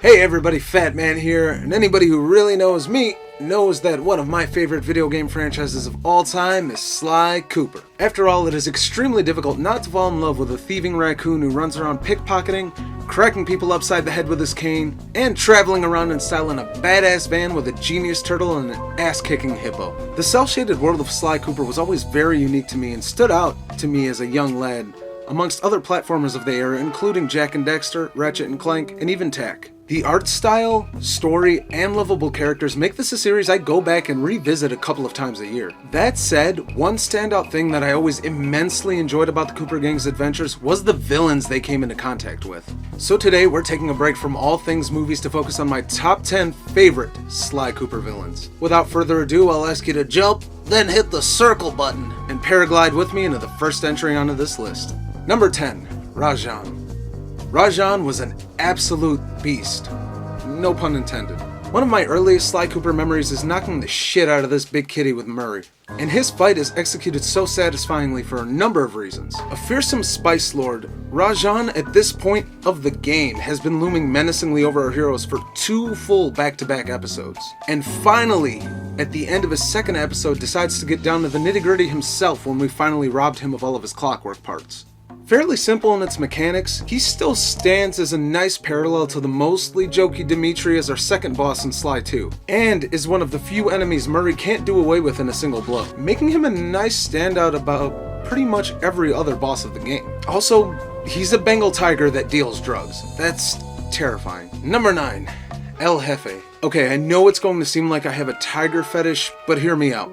Hey everybody, Fatman here, and anybody who really knows me knows that one of my favorite video game franchises of all time is Sly Cooper. After all, it is extremely difficult not to fall in love with a thieving raccoon who runs around pickpocketing, cracking people upside the head with his cane, and traveling around in style in a badass van with a genius turtle and an ass-kicking hippo. The cel-shaded world of Sly Cooper was always very unique to me and stood out to me as a young lad amongst other platformers of the era, including Jak and Daxter, Ratchet and Clank, and even Tak. The art style, story, and lovable characters make this a series I go back and revisit a couple of times a year. That said, one standout thing that I always immensely enjoyed about the Cooper Gang's adventures was the villains they came into contact with. So today we're taking a break from all things movies to focus on my top 10 favorite Sly Cooper villains. Without further ado, I'll ask you to jump, then hit the circle button, and paraglide with me into the first entry onto this list. Number 10, Rajan. Rajan was an absolute beast. No pun intended. One of my earliest Sly Cooper memories is knocking the shit out of this big kitty with Murray. And his fight is executed so satisfyingly for a number of reasons. A fearsome spice lord, Rajan at this point of the game has been looming menacingly over our heroes for 2 full back-to-back episodes. And finally, at the end of his second episode, decides to get down to the nitty-gritty himself when we finally robbed him of all of his clockwork parts. Fairly simple in its mechanics, he still stands as a nice parallel to the mostly jokey Dimitri as our second boss in Sly 2, and is one of the few enemies Murray can't do away with in a single blow, making him a nice standout about pretty much every other boss of the game. Also, he's a Bengal tiger that deals drugs. That's terrifying. Number 9, El Jefe. Okay, I know it's going to seem like I have a tiger fetish, but hear me out.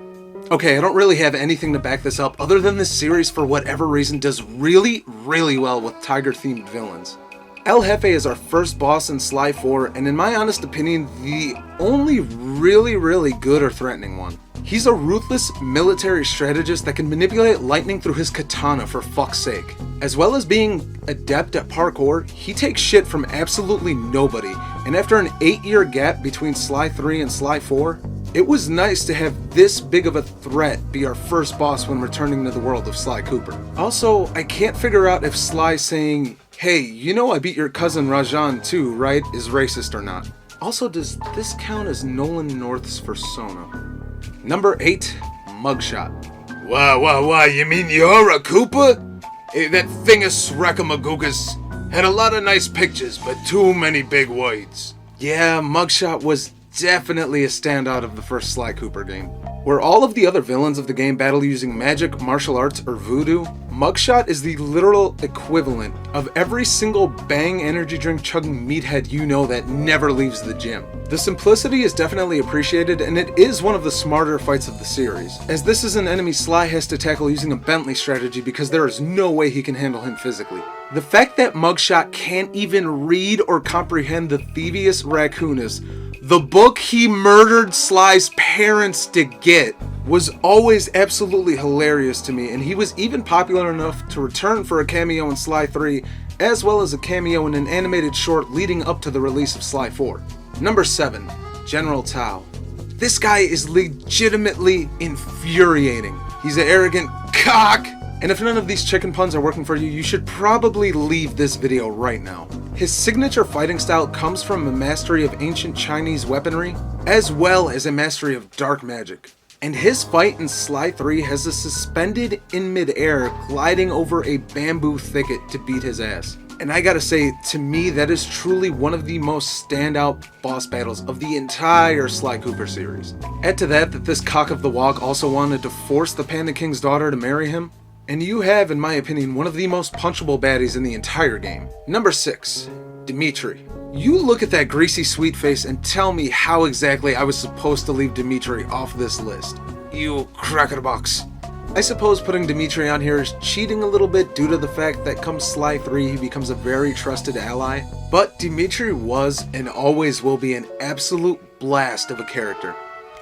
Okay, I don't really have anything to back this up other than this series, for whatever reason, does really well with tiger-themed villains. El Jefe is our first boss in Sly 4, and in my honest opinion, the only really good or threatening one. He's a ruthless military strategist that can manipulate lightning through his katana, for fuck's sake. As well as being adept at parkour, he takes shit from absolutely nobody, and after an 8-year gap between Sly 3 and Sly 4, it was nice to have this big of a threat be our first boss when returning to the world of Sly Cooper. Also, I can't figure out if Sly saying, "Hey, you know I beat your cousin Rajan too, right?" is racist or not. Also, does this count as Nolan North's persona? Number 8, Mugshot. Wow, you mean you're a Cooper? Hey, that thingus Rakamagoogas had a lot of nice pictures, but too many big words. Yeah, Mugshot was definitely a standout of the first Sly Cooper game. Where all of the other villains of the game battle using magic, martial arts, or voodoo, Mugshot is the literal equivalent of every single bang energy drink chugging meathead you know that never leaves the gym. The simplicity is definitely appreciated, and it is one of the smarter fights of the series, as this is an enemy Sly has to tackle using a Bentley strategy because there is no way he can handle him physically. The fact that Mugshot can't even read or comprehend the thieviest raccoon is the book he murdered Sly's parents to get was always absolutely hilarious to me, and he was even popular enough to return for a cameo in Sly 3, as well as a cameo in an animated short leading up to the release of Sly 4. Number 7, General Tao. This guy is legitimately infuriating. He's an arrogant cock, and if none of these chicken puns are working for you, you should probably leave this video right now. His signature fighting style comes from a mastery of ancient Chinese weaponry, as well as a mastery of dark magic. And his fight in Sly 3 has us suspended in midair, gliding over a bamboo thicket to beat his ass. And I gotta say, to me, that is truly one of the most standout boss battles of the entire Sly Cooper series. Add to that this cock of the walk also wanted to force the Panda King's daughter to marry him, and you have, in my opinion, one of the most punchable baddies in the entire game. Number 6, Dimitri. You look at that greasy sweet face and tell me how exactly I was supposed to leave Dimitri off this list. You crackerbox. I suppose putting Dimitri on here is cheating a little bit due to the fact that come Sly 3 he becomes a very trusted ally, but Dimitri was and always will be an absolute blast of a character.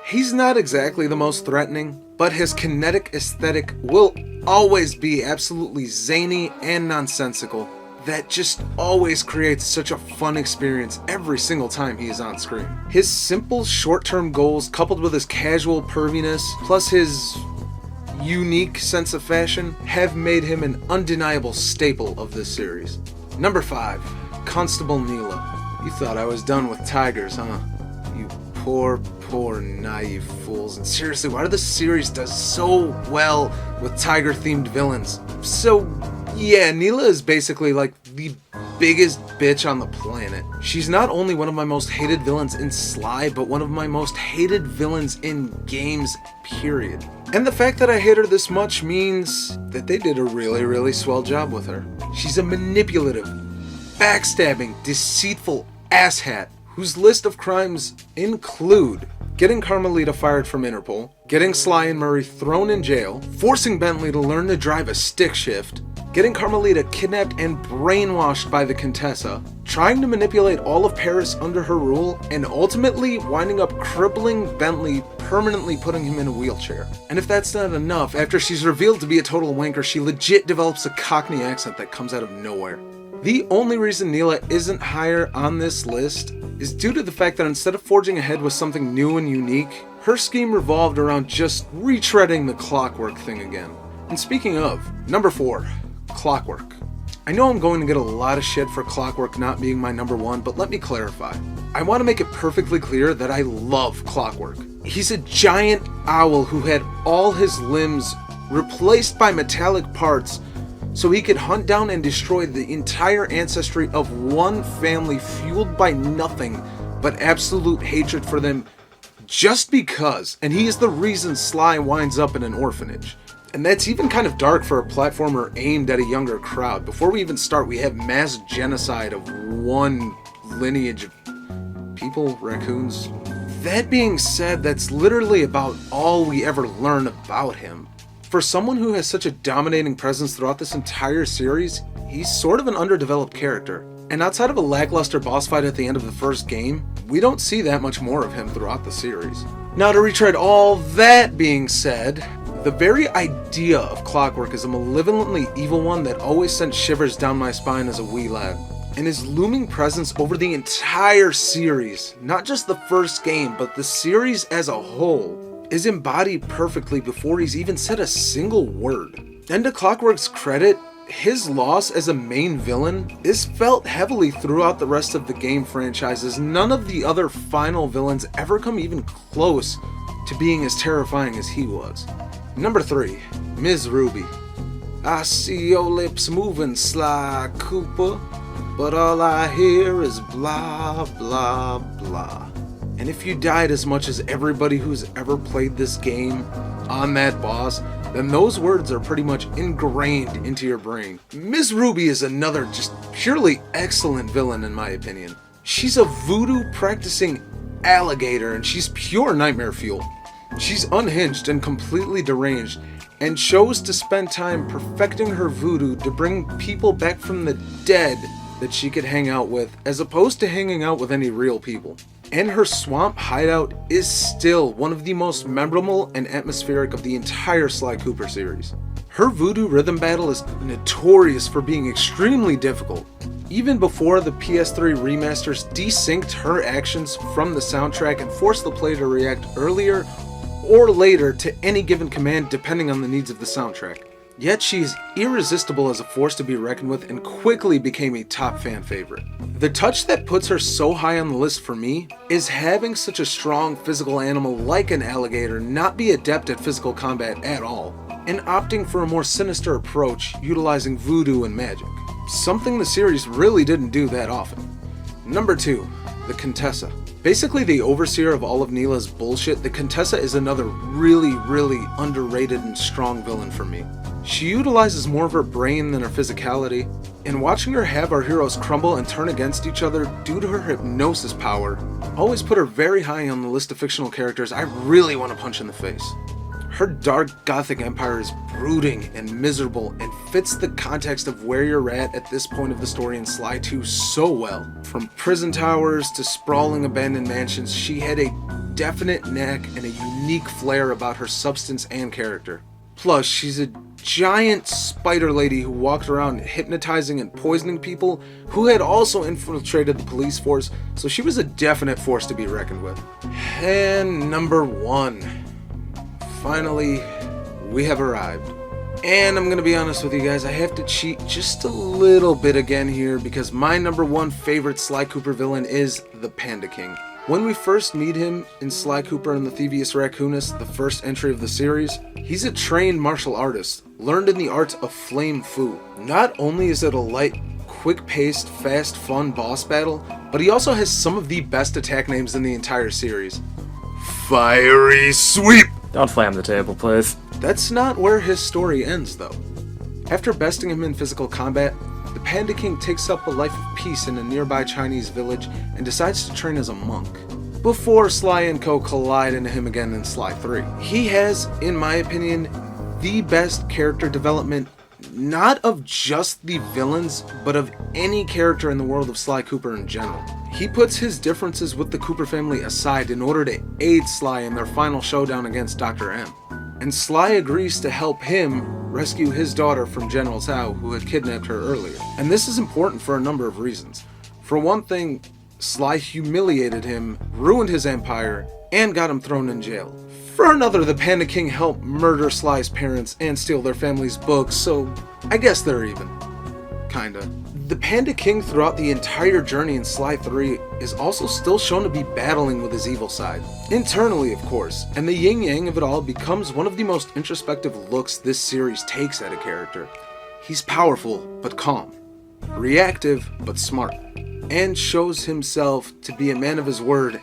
He's not exactly the most threatening, but his kinetic aesthetic will always be absolutely zany and nonsensical. That just always creates such a fun experience every single time he is on screen. His simple short-term goals coupled with his casual perviness, plus his unique sense of fashion, have made him an undeniable staple of this series. Number 5, Constable Neela. You thought I was done with tigers, huh? You poor, naive fools. And seriously, why do the series does so well with tiger-themed villains? So, yeah, Neela is basically like the biggest bitch on the planet. She's not only one of my most hated villains in Sly, but one of my most hated villains in games, period. And the fact that I hate her this much means that they did a really swell job with her. She's a manipulative, backstabbing, deceitful asshat whose list of crimes include getting Carmelita fired from Interpol, getting Sly and Murray thrown in jail, forcing Bentley to learn to drive a stick shift, getting Carmelita kidnapped and brainwashed by the Contessa, trying to manipulate all of Paris under her rule, and ultimately winding up crippling Bentley, permanently putting him in a wheelchair. And if that's not enough, after she's revealed to be a total wanker, she legit develops a Cockney accent that comes out of nowhere. The only reason Neela isn't higher on this list is due to the fact that instead of forging ahead with something new and unique, her scheme revolved around just retreading the Clockwerk thing again. And speaking of, number 4, Clockwerk. I know I'm going to get a lot of shit for Clockwerk not being my number 1, but let me clarify. I want to make it perfectly clear that I love Clockwerk. He's a giant owl who had all his limbs replaced by metallic parts so he could hunt down and destroy the entire ancestry of one family fueled by nothing but absolute hatred for them just because. And he is the reason Sly winds up in an orphanage. And that's even kind of dark for a platformer aimed at a younger crowd. Before we even start, we have mass genocide of one lineage of people, raccoons. That being said, that's literally about all we ever learn about him. For someone who has such a dominating presence throughout this entire series, he's sort of an underdeveloped character. And outside of a lackluster boss fight at the end of the first game, we don't see that much more of him throughout the series. Now, to retread all that being said, the very idea of Clockwerk as a malevolently evil one that always sent shivers down my spine as a wee lad, and his looming presence over the entire series, not just the first game, but the series as a whole, is embodied perfectly before he's even said a single word. And to Clockwerk's credit, his loss as a main villain is felt heavily throughout the rest of the game franchises. None of the other final villains ever come even close to being as terrifying as he was. Number 3, Ms. Ruby. I see your lips moving, Sly Cooper, but all I hear is blah, blah, blah. And if you died as much as everybody who's ever played this game on that boss, then those words are pretty much ingrained into your brain. Ms. Ruby is another just purely excellent villain in my opinion. She's a voodoo practicing alligator and she's pure nightmare fuel. She's unhinged and completely deranged and chose to spend time perfecting her voodoo to bring people back from the dead that she could hang out with, as opposed to hanging out with any real people. And her swamp hideout is still one of the most memorable and atmospheric of the entire Sly Cooper series. Her voodoo rhythm battle is notorious for being extremely difficult. Even before the PS3 remasters desynced her actions from the soundtrack and forced the player to react earlier or later to any given command depending on the needs of the soundtrack. Yet she is irresistible as a force to be reckoned with and quickly became a top fan favorite. The touch that puts her so high on the list for me is having such a strong physical animal like an alligator not be adept at physical combat at all, and opting for a more sinister approach utilizing voodoo and magic. Something the series really didn't do that often. Number 2, the Contessa. Basically the overseer of all of Neela's bullshit, the Contessa is another really underrated and strong villain for me. She utilizes more of her brain than her physicality, and watching her have our heroes crumble and turn against each other due to her hypnosis power always put her very high on the list of fictional characters I really want to punch in the face. Her dark gothic empire is brooding and miserable and fits the context of where you're at this point of the story in Sly 2 so well. From prison towers to sprawling abandoned mansions, she had a definite knack and a unique flair about her substance and character. Plus, she's a giant spider lady who walked around hypnotizing and poisoning people who had also infiltrated the police force, so she was a definite force to be reckoned with. And number 1. Finally, we have arrived. And I'm gonna be honest with you guys, I have to cheat just a little bit again here because my number one favorite Sly Cooper villain is the Panda King. When we first meet him in Sly Cooper and the Thievius Raccoonus, the first entry of the series, he's a trained martial artist, learned in the art of Flame Fu. Not only is it a light, quick-paced, fast, fun boss battle, but he also has some of the best attack names in the entire series. Fiery Sweep! Don't slam the table, please. That's not where his story ends, though. After besting him in physical combat, the Panda King takes up a life of peace in a nearby Chinese village and decides to train as a monk, before Sly and Co. collide into him again in Sly 3. He has, in my opinion, the best character development, not of just the villains, but of any character in the world of Sly Cooper in general. He puts his differences with the Cooper family aside in order to aid Sly in their final showdown against Dr. M. And Sly agrees to help him rescue his daughter from General Tao, who had kidnapped her earlier. And this is important for a number of reasons. For one thing, Sly humiliated him, ruined his empire, and got him thrown in jail. For another, the Panda King helped murder Sly's parents and steal their family's books, so I guess they're even. Kinda. The Panda King throughout the entire journey in Sly 3 is also still shown to be battling with his evil side. Internally, of course, and the yin-yang of it all becomes one of the most introspective looks this series takes at a character. He's powerful, but calm. Reactive, but smart. And shows himself to be a man of his word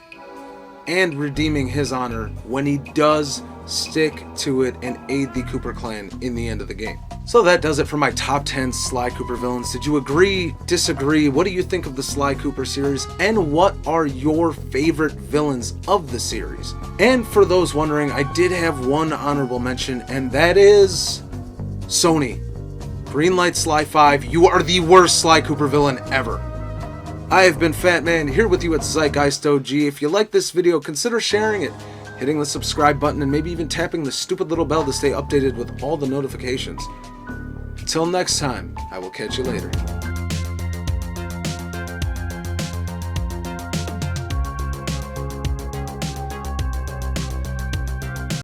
and redeeming his honor when he does stick to it and aid the Cooper clan in the end of the game. So that does it for my top 10 Sly Cooper villains. Did you agree, disagree? What do you think of the Sly Cooper series? And what are your favorite villains of the series? And for those wondering, I did have one honorable mention, and that is Sony. Greenlight Sly 5, you are the worst Sly Cooper villain ever. I have been Fatman, here with you at ZeitgeistOG. If you like this video, consider sharing it, hitting the subscribe button, and maybe even tapping the stupid little bell to stay updated with all the notifications. Until next time, I will catch you later.